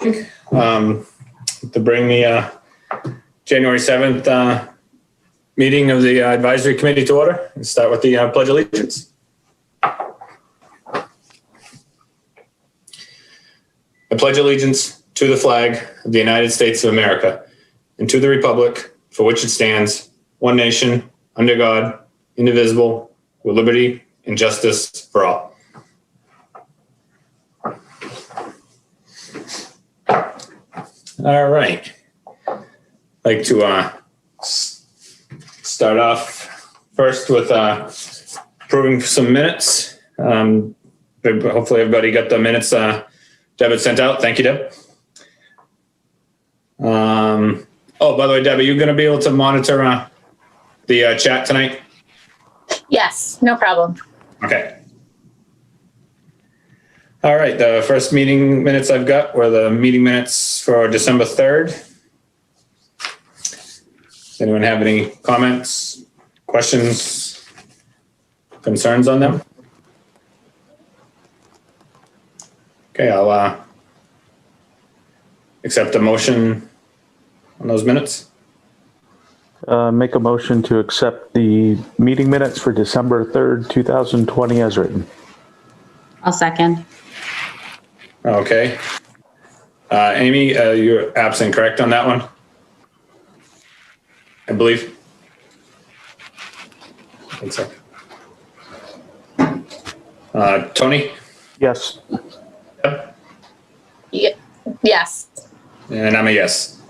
To bring the January 7th meeting of the Advisory Committee to order and start with the Pledge of Allegiance. I pledge allegiance to the flag of the United States of America and to the republic for which it stands, one nation, under God, indivisible, with liberty and justice for all. All right. I'd like to start off first with approving some minutes. Hopefully everybody got the minutes Deb had sent out. Thank you, Deb. Oh, by the way, Deb, are you going to be able to monitor the chat tonight? Yes, no problem. Okay. All right, the first meeting minutes I've got were the meeting minutes for December 3rd. Does anyone have any comments, questions, concerns on them? Okay, I'll accept a motion on those minutes. Make a motion to accept the meeting minutes for December 3rd, 2020 as written. I'll second. Okay. Amy, you're absent, correct, on that one? I believe. I think so. Tony? Yes. Yep. Yes. And I'm a yes.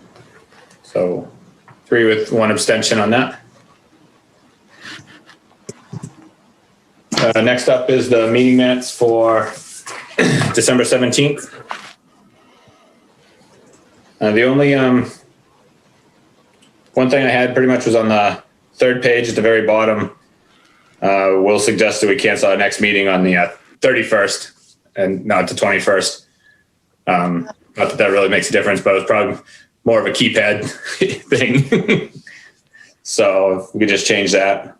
So 3 with 1 abstention on that. Next up is the meeting minutes for December 17th. The only one thing I had pretty much was on the 3rd page at the very bottom. Will suggest that we cancel our next meeting on the 31st and not the 21st. Not that that really makes a difference, but it's probably more of a keypad thing. So if we could just change that.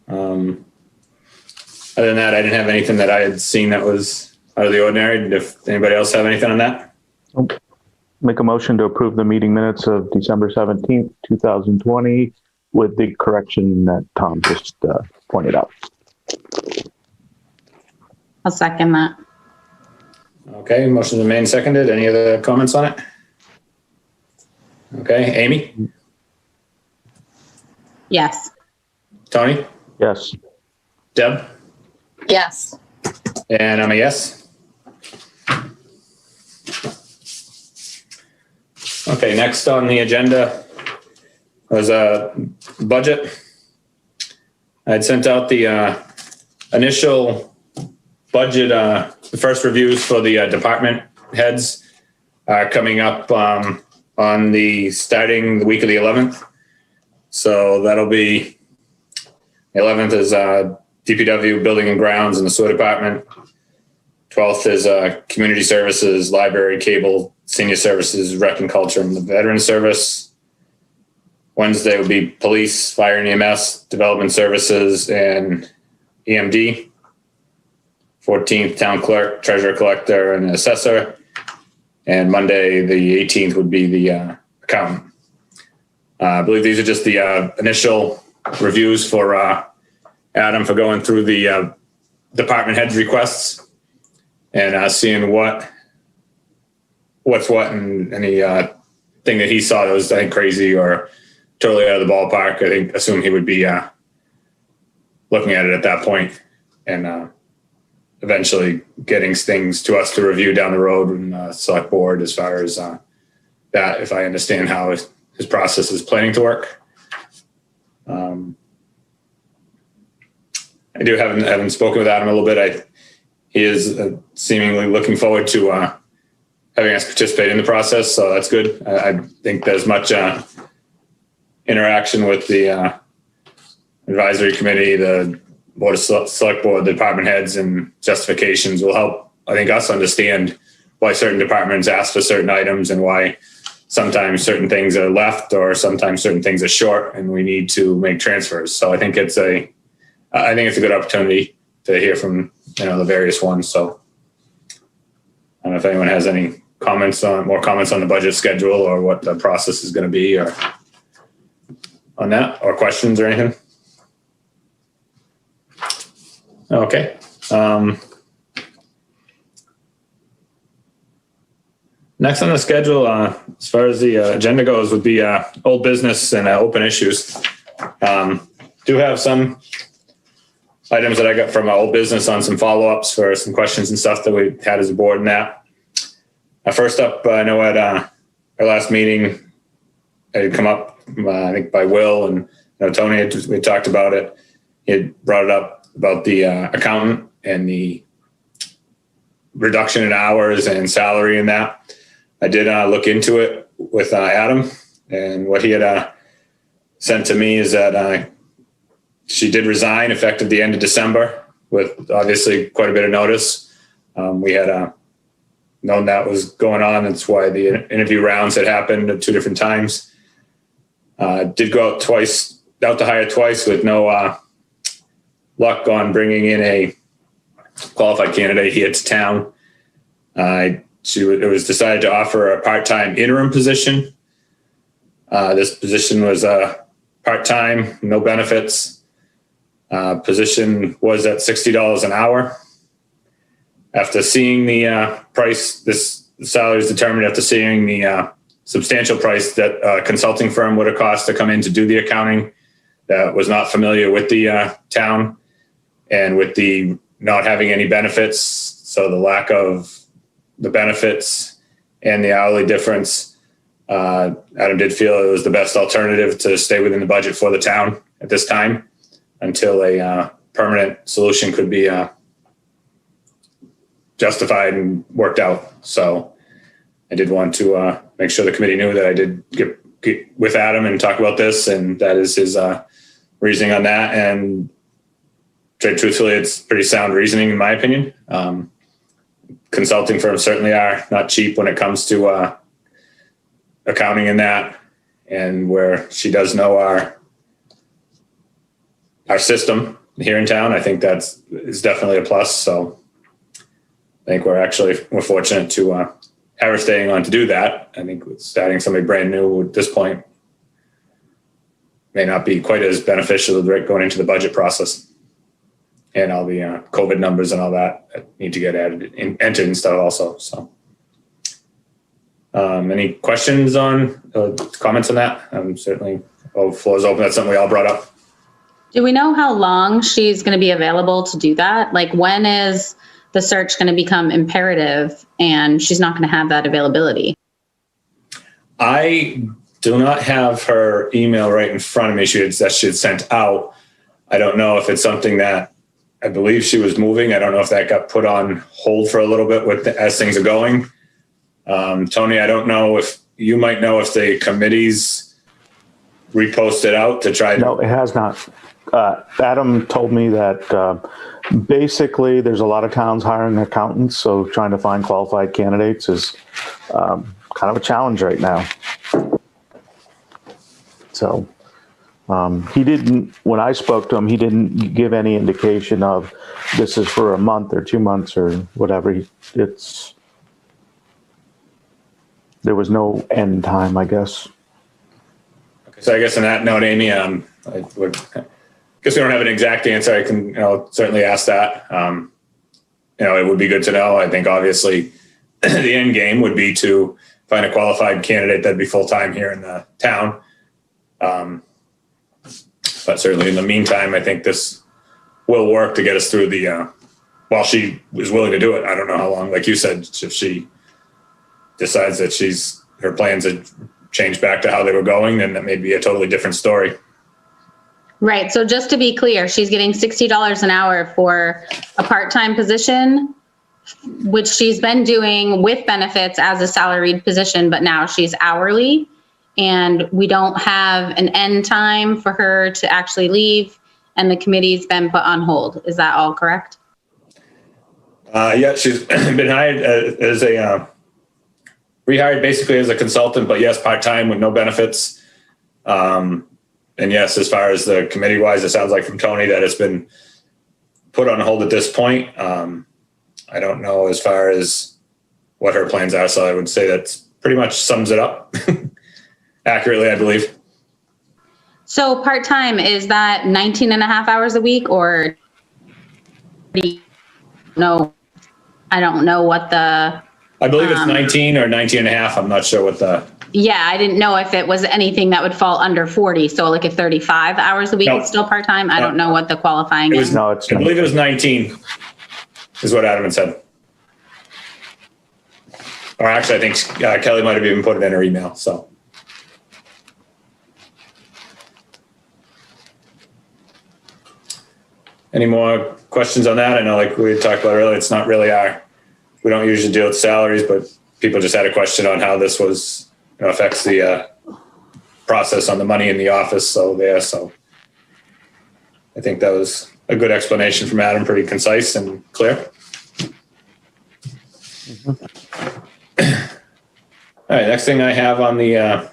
Other than that, I didn't have anything that I had seen that was out of the ordinary. If anybody else have anything on that? Make a motion to approve the meeting minutes of December 17th, 2020 with the correction that Tom just pointed out. I'll second that. Okay, motion's been made and seconded. Any other comments on it? Okay, Amy? Yes. Tony? Yes. Deb? Yes. And I'm a yes. Okay, next on the agenda was a budget. I'd sent out the initial budget, the first reviews for the department heads are coming up on the starting the week of the 11th. So that'll be, the 11th is DPW, Building and Grounds, and the Sewer Department. 12th is Community Services, Library, Cable, Senior Services, Rec and Culture, and the Veteran Service. Wednesday would be Police, Fire and EMS, Development Services, and EMD. 14th, Town Clerk, Treasurer Collector, and Assessor. And Monday, the 18th, would be the Accountant. I believe these are just the initial reviews for Adam for going through the department heads requests and seeing what's what and any thing that he saw that was, I think, crazy or totally out of the ballpark. I assume he would be looking at it at that point and eventually getting things to us to review down the road and select board as far as that, if I understand how his process is planning to work. I do haven't spoken with Adam a little bit. He is seemingly looking forward to having us participate in the process, so that's good. I think there's much interaction with the advisory committee, the board of select board, the department heads, and justifications will help, I think, us understand why certain departments ask for certain items and why sometimes certain things are left or sometimes certain things are short and we need to make transfers. So I think it's a good opportunity to hear from, the various ones. So don't know if anyone has any more comments on the budget schedule or what the process is going to be or on that, or questions or anything. Okay. Next on the schedule, as far as the agenda goes, would be old business and open issues. Do have some items that I got from our old business on some follow-ups for some questions and stuff that we had as a board and that. First up, I know at our last meeting, it had come up, I think by Will and Tony, we talked about it. He had brought it up about the accountant and the reduction in hours and salary and that. I did look into it with Adam, and what he had sent to me is that she did resign effective the end of December with obviously quite a bit of notice. We had known that was going on. That's why the interview rounds had happened at 2 different times. Did go out to hire twice with no luck on bringing in a qualified candidate here to town. It was decided to offer a part-time interim position. This position was part-time, no benefits. Position was at $60 an hour. After seeing the price, this salary is determined after seeing the substantial price that a consulting firm would have cost to come in to do the accounting, that was not familiar with the town and with the not having any benefits. So the lack of the benefits and the hourly difference, Adam did feel it was the best alternative to stay within the budget for the town at this time until a permanent solution could be justified and worked out. So I did want to make sure the committee knew that I did get with Adam and talk about this, and that is his reasoning on that. And truthfully, it's pretty sound reasoning in my opinion. Consulting firms certainly are not cheap when it comes to accounting and that, and where she does know our system here in town, I think is definitely a plus. So I think we're fortunate to have her staying on to do that. I think starting somebody brand new at this point may not be quite as beneficial going into the budget process and all the COVID numbers and all that need to get entered and stuff also. So any questions on comments on that? Certainly, floor's open. That's something we all brought up. Do we know how long she's going to be available to do that? Like, when is the search going to become imperative and she's not going to have that availability? I do not have her email right in front of me. She had sent out. I don't know if it's something that I believe she was moving. I don't know if that got put on hold for a little bit as things are going. Tony, I don't know if you might know if the committees reposted out to try to. No, it has not. Adam told me that basically there's a lot of towns hiring accountants, so trying to find qualified candidates is kind of a challenge right now. So he didn't, when I spoke to him, he didn't give any indication of this is for a month or 2 months or whatever. There was no end time, I guess. Okay, so I guess on that note, Amy, guess we don't have an exact answer. I can certainly ask that. It would be good to know. I think obviously the end game would be to find a qualified candidate that'd be full-time here in the town. But certainly in the meantime, I think this will work to get us through while she is willing to do it. I don't know how long, like you said, if she decides that her plans have changed back to how they were going, then that may be a totally different story. Right. So just to be clear, she's getting $60 an hour for a part-time position, which she's been doing with benefits as a salaried position, but now she's hourly, and we don't have an end time for her to actually leave, and the committee's been put on hold. Is that all correct? Yeah, she's been hired as rehired basically as a consultant, but yes, part-time with no benefits. And yes, as far as the committee wise, it sounds like from Tony that it's been put on hold at this point. I don't know as far as what her plans are. So I would say that's pretty much sums it up accurately, I believe. So part-time, is that 19 and a half hours a week, or no? I don't know what the, I believe it's 19 or 19 and a half. I'm not sure what the, yeah, I didn't know if it was anything that would fall under 40. So like if 35 hours a week No. is still part-time, I don't know what the qualifying It was- is. No, it's I not. believe it was 19 is what Adam had said. Or actually, I think Kelly might have even put it in her email, so. Any more questions on that? I know, like we talked about earlier, it's not really we don't usually deal with salaries, but people just had a question on how this was, affects the process on the money in the office. So I think that was a good explanation from Adam, pretty concise and clear. All right, next thing I have on the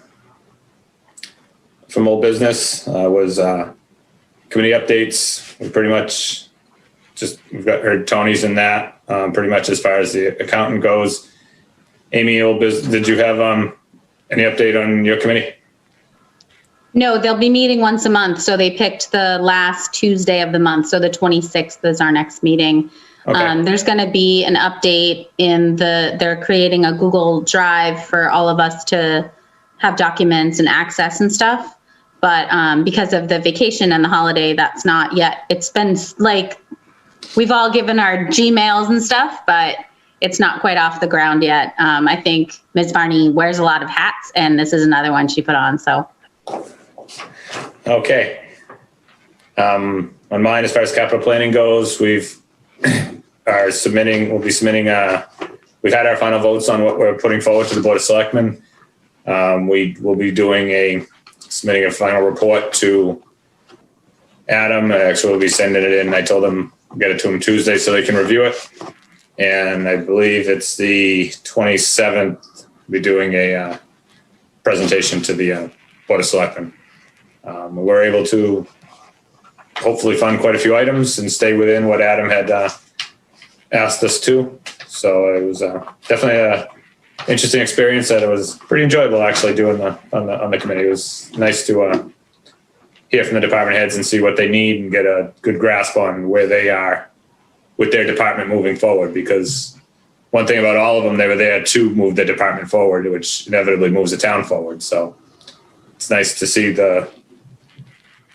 from old business was committee updates. We pretty much we've heard Tony's in that pretty much as far as the accountant goes. Amy, old business, did you have any update on your committee? No, they'll be meeting once a month. So they picked the last Tuesday of the month. So the 26th is our next meeting. Okay. There's going to be an update they're creating a Google Drive for all of us to have documents and access and stuff. But because of the vacation and the holiday, that's not yet. It's been like, we've all given our Gmails and stuff, but it's not quite off the ground yet. I think Ms. Varney wears a lot of hats, and this is another one she put on, so. Okay. On mine, as far as capital planning goes, we'll be submitting, we've had our final votes on what we're putting forward to the Board of Selectmen. We will be submitting a final report to Adam. Actually, we'll be sending it in. I told them get it to him Tuesday so they can review it. And I believe it's the 27th, we'll be doing a presentation to the Board of Selectmen. We're able to hopefully fund quite a few items and stay within what Adam had asked us to. So it was definitely a interesting experience that it was pretty enjoyable actually doing on the committee. It was nice to hear from the department heads and see what they need and get a good grasp on where they are with their department moving forward, because one thing about all of them, they were there to move the department forward, which inevitably moves the town forward. So it's nice to see the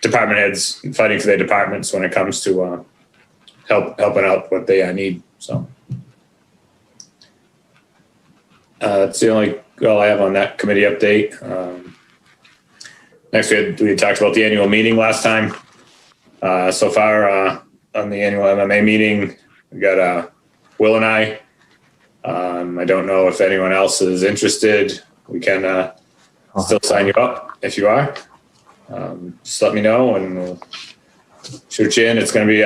department heads fighting for their departments when it comes to helping out what they need. So that's the only all I have on that committee update. Next, we talked about the annual meeting last time. So far on the annual MMA meeting, we got Will and I. I don't know if anyone else is interested. We can still sign you up if you are. Just let me know and we'll shoot you in. It's going to be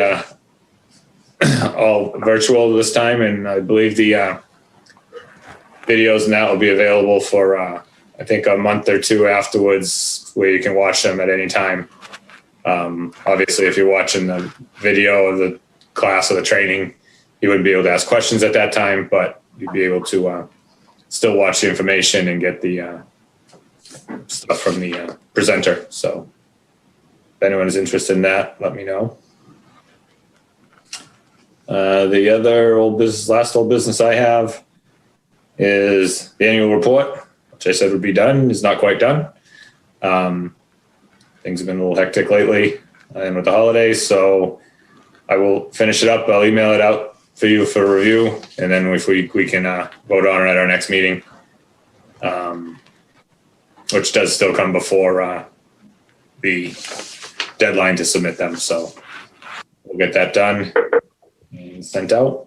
all virtual this time, and I believe the videos and that will be available for I think a month or two afterwards, where you can watch them at any time. Obviously, if you're watching the video of the class or the training, you wouldn't be able to ask questions at that time, but you'd be able to still watch the information and get the stuff from the presenter. So if anyone is interested in that, let me know. The other last old business I have is the annual report, which I said would be done, is not quite done. Things have been a little hectic lately and with the holidays, so I will finish it up. I'll email it out for you for review, and then if we can vote on it at our next meeting, which does still come before the deadline to submit them. So we'll get that done and sent out.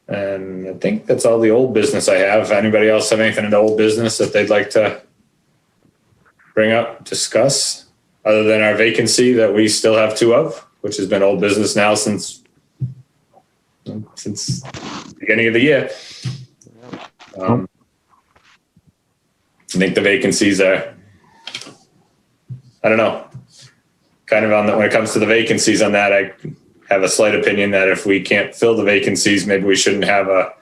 And I think that's all the old business I have. Anybody else have anything in the old business that they'd like to bring up, discuss, other than our vacancy that we still have two of, which has been old business now since the beginning of the year. I think the vacancies are, I don't know, kind of when it comes to the vacancies on that, have a slight opinion that if we can't fill the vacancies, maybe we shouldn't have a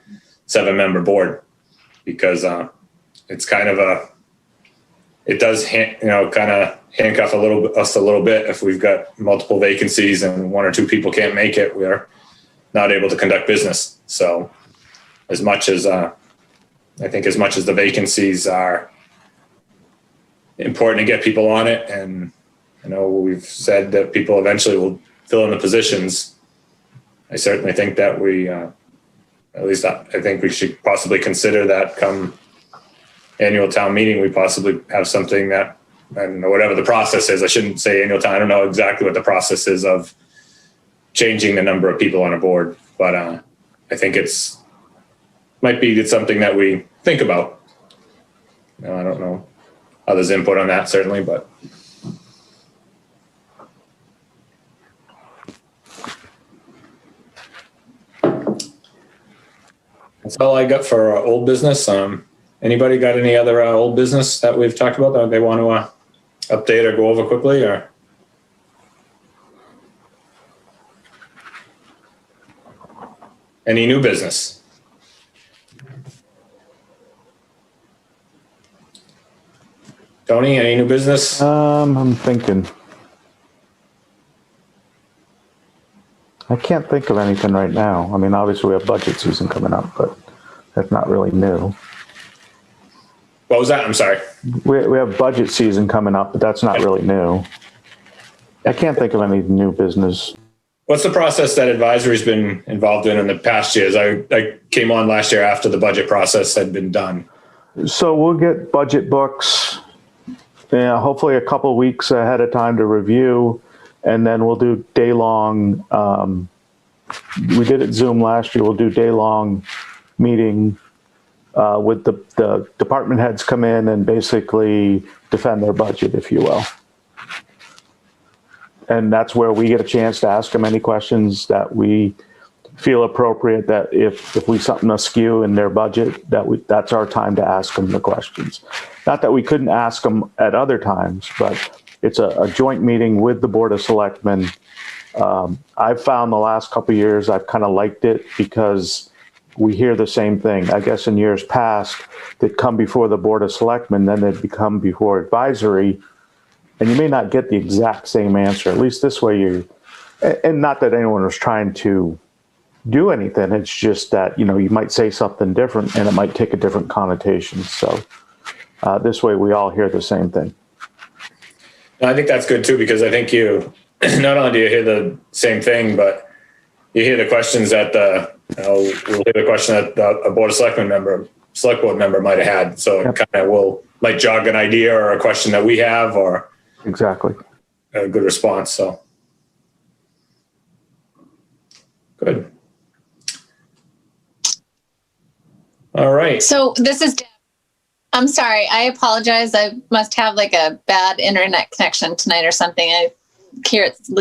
7-member board, because it's kind of it does kind of handcuff us a little bit. If we've got multiple vacancies and 1 or 2 people can't make it, we're not able to conduct business. So as much as the vacancies are important to get people on it, and I know we've said that people eventually will fill in the positions, I certainly think that at least I think we should possibly consider that come annual town meeting, we possibly have something that, and whatever the process is, I shouldn't say annual town, I don't know exactly what the process is of changing the number of people on a board, but I think might be something that we think about. I don't know others' input on that, certainly, but. That's all I got for old business. Anybody got any other old business that we've talked about that they want to update or go over quickly, or? Any new business? Tony, any new business? I'm thinking. I can't think of anything right now. I mean, obviously we have budget season coming up, but that's not really new. What was that? I'm sorry. We have budget season coming up, but that's not really new. I can't think of any new business. What's the process that advisory's been involved in the past years? I came on last year after the budget process had been done. So we'll get budget books, hopefully a couple weeks ahead of time to review, and then we'll do day-long. We did it Zoom last year. We'll do day-long meeting with the department heads come in and basically defend their budget, if you will. And that's where we get a chance to ask them any questions that we feel appropriate, that if we something askew in their budget, that's our time to ask them the questions. Not that we couldn't ask them at other times, but it's a joint meeting with the Board of Selectmen. I've found the last couple of years I've kind of liked it because we hear the same thing. I guess in years past, they'd come before the Board of Selectmen, then they'd become before advisory, and you may not get the exact same answer. At least this way and not that anyone was trying to do anything. It's just that, you might say something different and it might take a different connotation. So this way we all hear the same thing. I think that's good too, because I think you, not only do you hear the same thing, but you hear the questions that we'll hear the question that a Board of Selectmen member, Select Board member might have had. So it kind of might jog an idea or a question that we have, or exactly a good response. So good. All right. So this is Deb. I'm sorry. I apologize. I must have like a bad internet connection tonight or something. It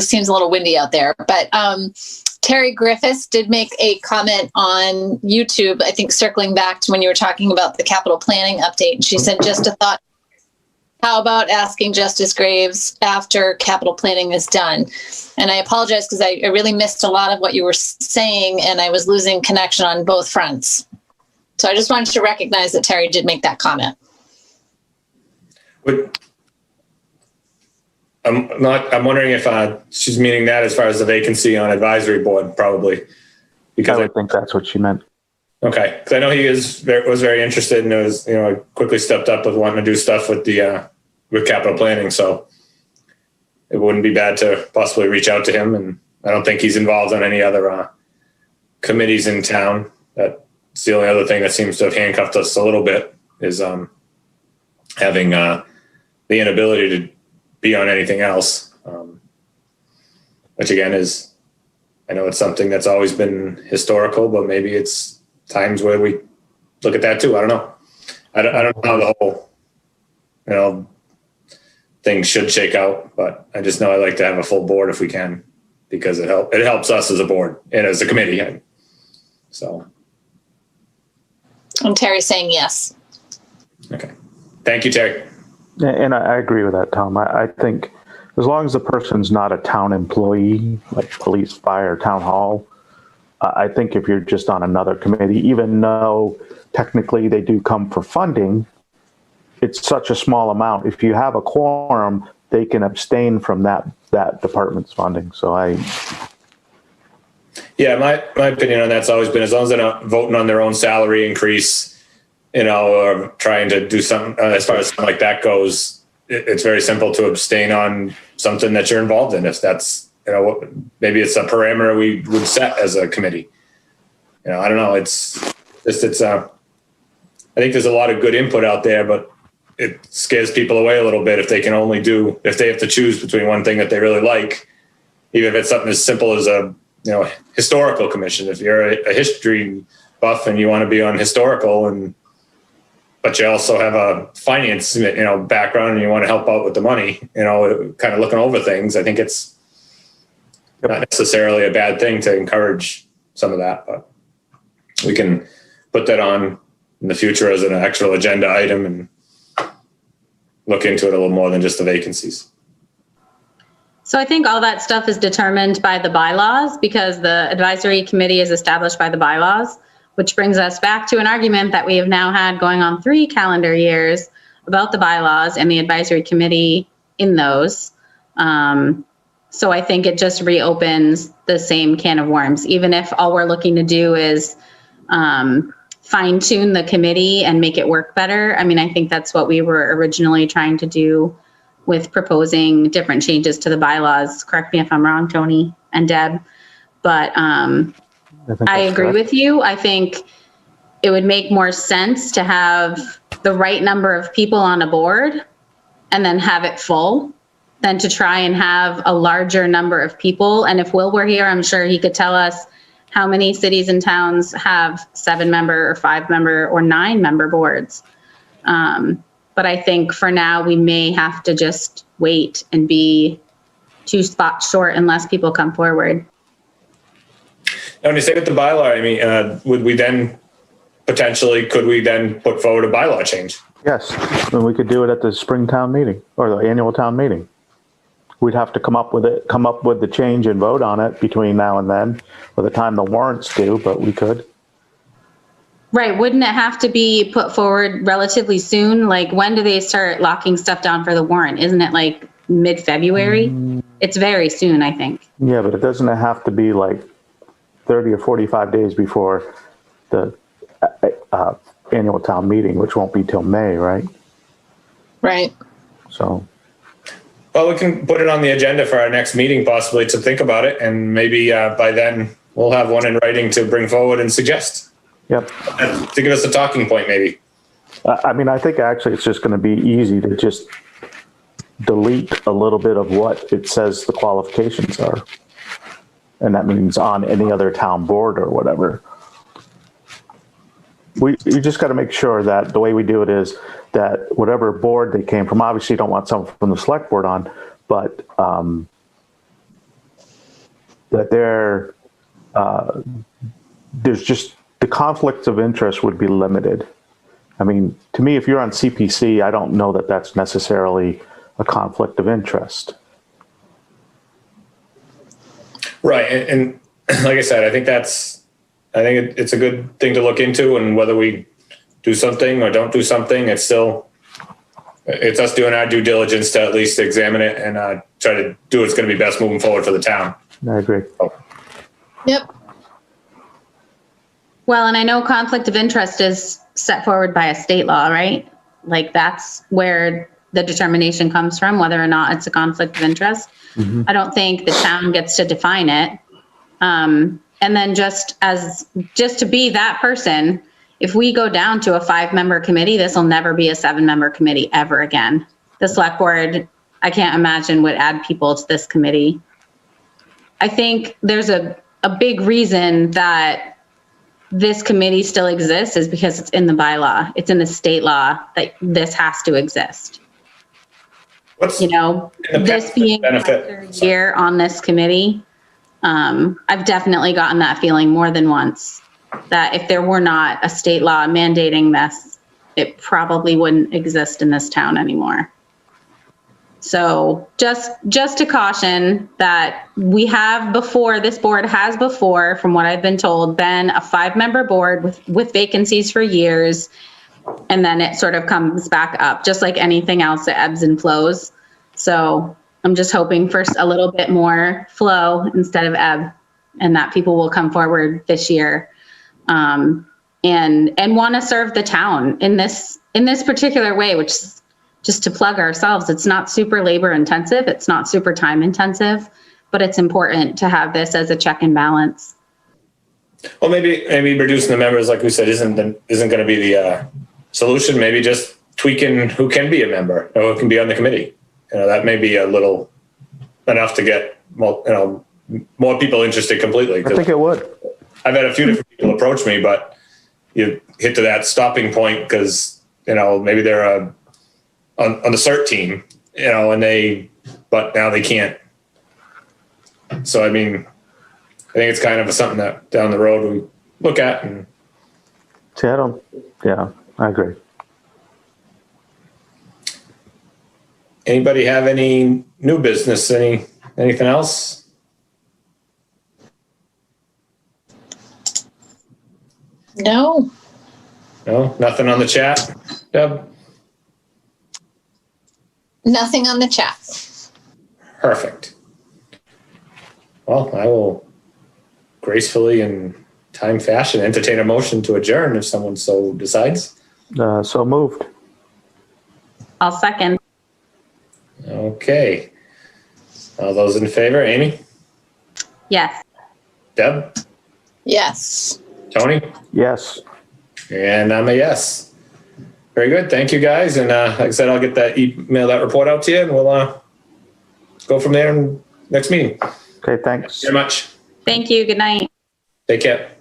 seems a little windy out there, but Terry Griffiths did make a comment on YouTube, I think circling back to when you were talking about the capital planning update. And she said, just a thought, how about asking Justice Graves after capital planning is done? And I apologize because I really missed a lot of what you were saying and I was losing connection on both fronts. So I just wanted to recognize that Terry did make that comment. I'm wondering if she's meaning that as far as the vacancy on advisory board, probably. Because I think that's what she meant. Okay, because I know he was very interested, and was quickly stepped up with wanting to do stuff with the with capital planning. So it wouldn't be bad to possibly reach out to him. And I don't think he's involved on any other committees in town. That's the only other thing that seems to have handcuffed us a little bit, is having the inability to be on anything else, which again is, I know it's something that's always been historical, but maybe it's times where we look at that too. I don't know. I don't know how the whole, thing should shake out, but I just know I like to have a full board if we can, because it helps us as a board and as a committee. So. And Terry's saying yes. Okay. Thank you, Terry. And I agree with that, Tom. I think as long as the person's not a town employee, like police, fire, town hall, I think if you're just on another committee, even though technically they do come for funding, it's such a small amount. If you have a quorum, they can abstain from that department's funding. So Yeah, my opinion on that's always been, as long as they're not voting on their own salary increase, or trying to do something, as far as something like that goes, it's very simple to abstain on something that you're involved in. If that's, maybe it's a parameter we would set as a committee. I don't know. I think there's a lot of good input out there, but it scares people away a little bit if they have to choose between one thing that they really like, even if it's something as simple as a, historical commission. If you're a history buff and you want to be on historical, but you also have a finance, background, and you want to help out with the money, kind of looking over things, I think it's not necessarily a bad thing to encourage some of that, but we can put that on in the future as an actual agenda item and look into it a little more than just the vacancies. So I think all that stuff is determined by the bylaws, because the advisory committee is established by the bylaws, which brings us back to an argument that we have now had going on 3 calendar years about the bylaws and the advisory committee in those. So I think it just reopens the same can of worms, even if all we're looking to do is fine tune the committee and make it work better. I mean, I think that's what we were originally trying to do with proposing different changes to the bylaws. Correct me if I'm wrong, Tony and Deb, but I agree with you. I think it would make more sense to have the right number of people on a board and then have it full than to try and have a larger number of people. And if Will were here, I'm sure he could tell us how many cities and towns have 7-member or 5-member or 9-member boards. But I think for now, we may have to just wait and be 2 spots short unless people come forward. Now, when you say with the bylaw, I mean, could we then put forward a bylaw change? Yes, and we could do it at the spring town meeting or the annual town meeting. We'd have to come up with the change and vote on it between now and then, by the time the warrants due, but we could. Right. Wouldn't it have to be put forward relatively soon? Like, when do they start locking stuff down for the warrant? Isn't it like mid-February? It's very soon, I think. Yeah, but it doesn't have to be like 30 or 45 days before the annual town meeting, which won't be till May, right? Right. So. Well, we can put it on the agenda for our next meeting, possibly, to think about it, and maybe by then we'll have one in writing to bring forward and suggest. Yep. To give us a talking point, maybe. I mean, I think actually it's just going to be easy to just delete a little bit of what it says the qualifications are. And that means on any other town board or whatever. You just got to make sure that the way we do it is that whatever board they came from, obviously you don't want someone from the select board on, but that there's just, the conflicts of interest would be limited. I mean, to me, if you're on CPC, I don't know that that's necessarily a conflict of interest. Right. And like I said, I think it's a good thing to look into, and whether we do something or don't do something, it's us doing our due diligence to at least examine it and try to do what's going to be best moving forward for the town. I agree. Yep. Well, and I know conflict of interest is set forward by a state law, right? Like, that's where the determination comes from, whether or not it's a conflict of interest. Mm-hmm. I don't think the town gets to define it. And then just to be that person, if we go down to a 5-member committee, this will never be a 7-member committee ever again. The select board, I can't imagine, would add people to this committee. I think there's a big reason that this committee still exists is because it's in the bylaw. It's in the state law that this has to exist. This being my 3rd year on this committee, I've definitely gotten that feeling more than once, that if there were not a state law mandating this, it probably wouldn't exist in this town anymore. So just to caution that we have before, this board has before, from what I've been told, been a 5-member board with vacancies for years. And then it sort of comes back up, just like anything else, it ebbs and flows. So I'm just hoping for a little bit more flow instead of ebb, and that people will come forward this year and want to serve the town in this particular way, which is, just to plug ourselves, it's not super labor intensive, it's not super time intensive, but it's important to have this as a check and balance. Well, maybe reducing the members, like we said, isn't going to be the solution. Maybe just tweaking who can be a member or who can be on the committee. That may be a little enough to get more people interested completely. I think it would. I've had a few different people approach me, but you hit to that stopping point because maybe they're on the CERT team, but now they can't. So, I think it's kind of something that down the road we look at. And I agree. Anybody have any new business? Anything else? No. No, nothing on the chat, Deb? Nothing on the chat. Perfect. Well, I will gracefully and time fashion entertain a motion to adjourn if someone so decides. So moved. I'll second. Okay. All those in favor, Amy? Yes. Deb? Yes. Tony? Yes. And I'm a yes. Very good. Thank you, guys. And like I said, I'll get that that report out to you, and we'll go from there in next meeting. Okay, thanks. Very much. Thank you. Good night. Take care.